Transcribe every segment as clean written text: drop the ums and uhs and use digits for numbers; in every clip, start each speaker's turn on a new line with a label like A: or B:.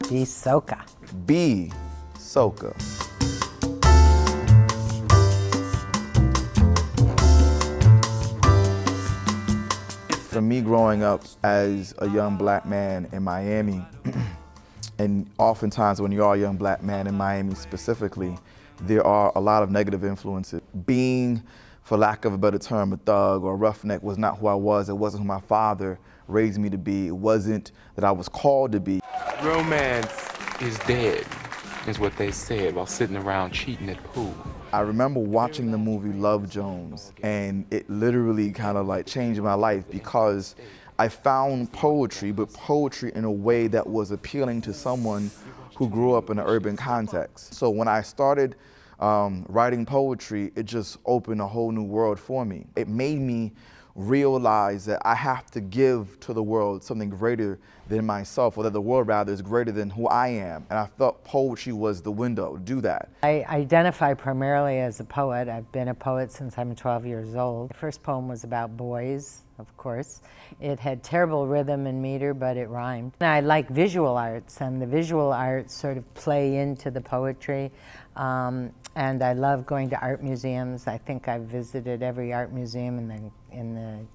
A: B.SOCA.
B: B.SOCA. For me, growing up as a young black man in Miami, and oftentimes when you are a young black man in Miami specifically, there are a lot of negative influences. Being, for lack of a better term, a thug or a roughneck was not who I was. It wasn't who my father raised me to be. It wasn't that I was called to be.
C: Romance is dead, is what they said while sitting around cheating at pool.
B: I remember watching the movie Love Jones, and it literally kind of like changed my life because I found poetry, but poetry in a way that was appealing to someone who grew up in an urban context. So when I started writing poetry, it just opened a whole new world for me. It made me realize that I have to give to the world something greater than myself, or that the world rather is greater than who I am. And I felt poetry was the window to do that.
A: I identify primarily as a poet. I've been a poet since I'm 12 years old. The first poem was about boys, of course. It had terrible rhythm and meter, but it rhymed. And I like visual arts, and the visual arts sort of play into the poetry. And I love going to art museums. I think I've visited every art museum in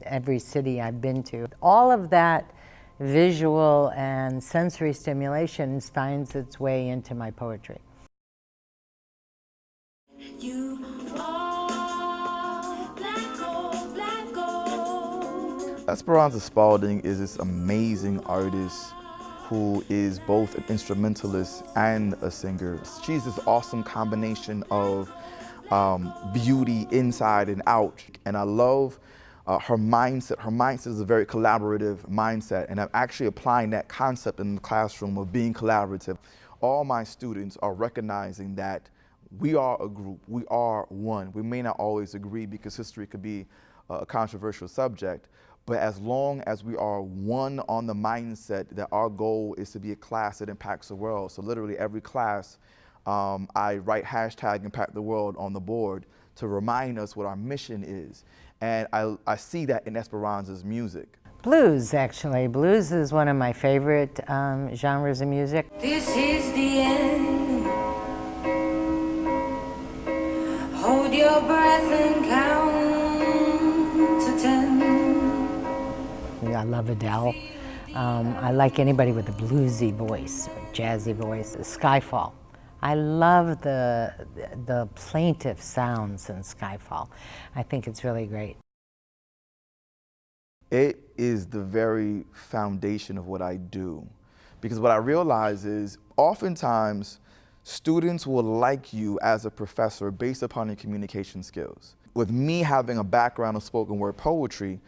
A: every city I've been to. All of that visual and sensory stimulation finds its way into my poetry.
D: You are black gold, black gold.
B: Esperanza Spalding is this amazing artist who is both an instrumentalist and a singer. She's this awesome combination of beauty inside and out. And I love her mindset. Her mindset is a very collaborative mindset, and I'm actually applying that concept in the classroom of being collaborative. All my students are recognizing that we are a group, we are one. We may not always agree because history could be a controversial subject, but as long as we are one on the mindset that our goal is to be a class that impacts the world. So literally every class, I write hashtag impact the world on the board to remind us what our mission is. And I see that in Esperanza's music.
A: Blues, actually. Blues is one of my favorite genres of music.
D: This is the end. Hold your breath and count to 10.
A: I love Adele. I like anybody with a bluesy voice, or jazzy voice. Skyfall. I love the plaintive sounds in Skyfall. I think it's really great.
B: It is the very foundation of what I do. Because what I realize is oftentimes students will like you as a professor based upon your communication skills. With me having a background of spoken word poetry,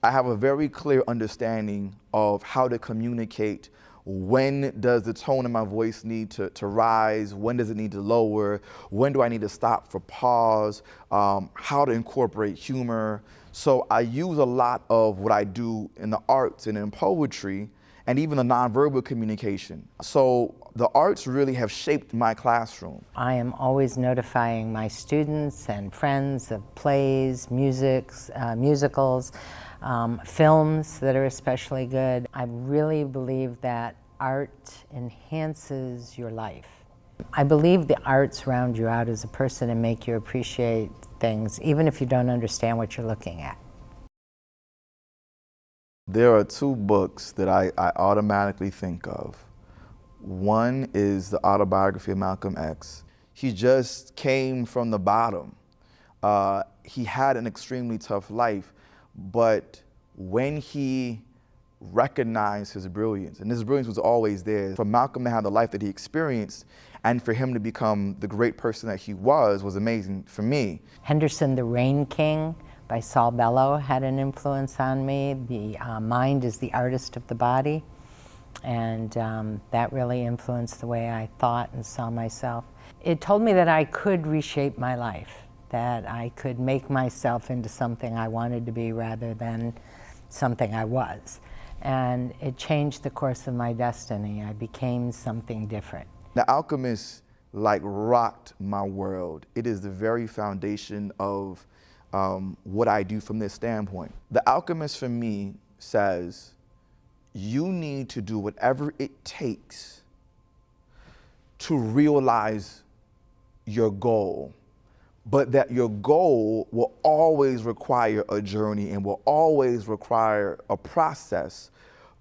B: I have a very clear understanding of how to communicate. When does the tone of my voice need to rise? When does it need to lower? When do I need to stop for pause? How to incorporate humor. So I use a lot of what I do in the arts and in poetry, and even the nonverbal communication. So the arts really have shaped my classroom.
A: I am always notifying my students and friends of plays, musicals, films that are especially good. I really believe that art enhances your life. I believe the arts round you out as a person and make you appreciate things, even if you don't understand what you're looking at.
B: There are two books that I automatically think of. One is the autobiography of Malcolm X. He just came from the bottom. He had an extremely tough life, but when he recognized his brilliance, and his brilliance was always there, for Malcolm to have the life that he experienced and for him to become the great person that he was amazing for me.
A: Henderson, the Rain King by Saul Bellow had an influence on me. The mind is the artist of the body, and that really influenced the way I thought and saw myself. It told me that I could reshape my life, that I could make myself into something I wanted to be rather than something I was. And it changed the course of my destiny. I became something different.
B: The Alchemist rocked my world. It is the very foundation of what I do from this standpoint. The Alchemist for me says, you need to do whatever it takes to realize your goal, but that your goal will always require a journey and will always require a process.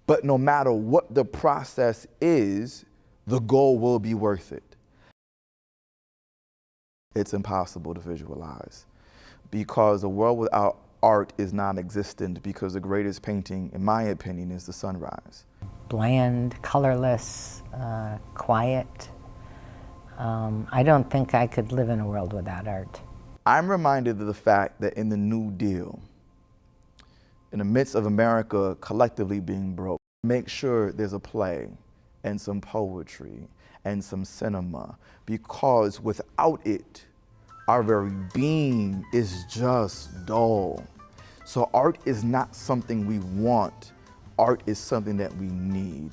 B: But no matter what the process is, the goal will be worth it. It's impossible to visualize because a world without art is non-existent, because the greatest painting, in my opinion, is the sunrise.
A: Bland, colorless, quiet. I don't think I could live in a world without art.
B: I'm reminded of the fact that in the New Deal, in the midst of America collectively being broke, make sure there's a play and some poetry and some cinema, because without it, our very being is just dull. So art is not something we want. Art is something that we need.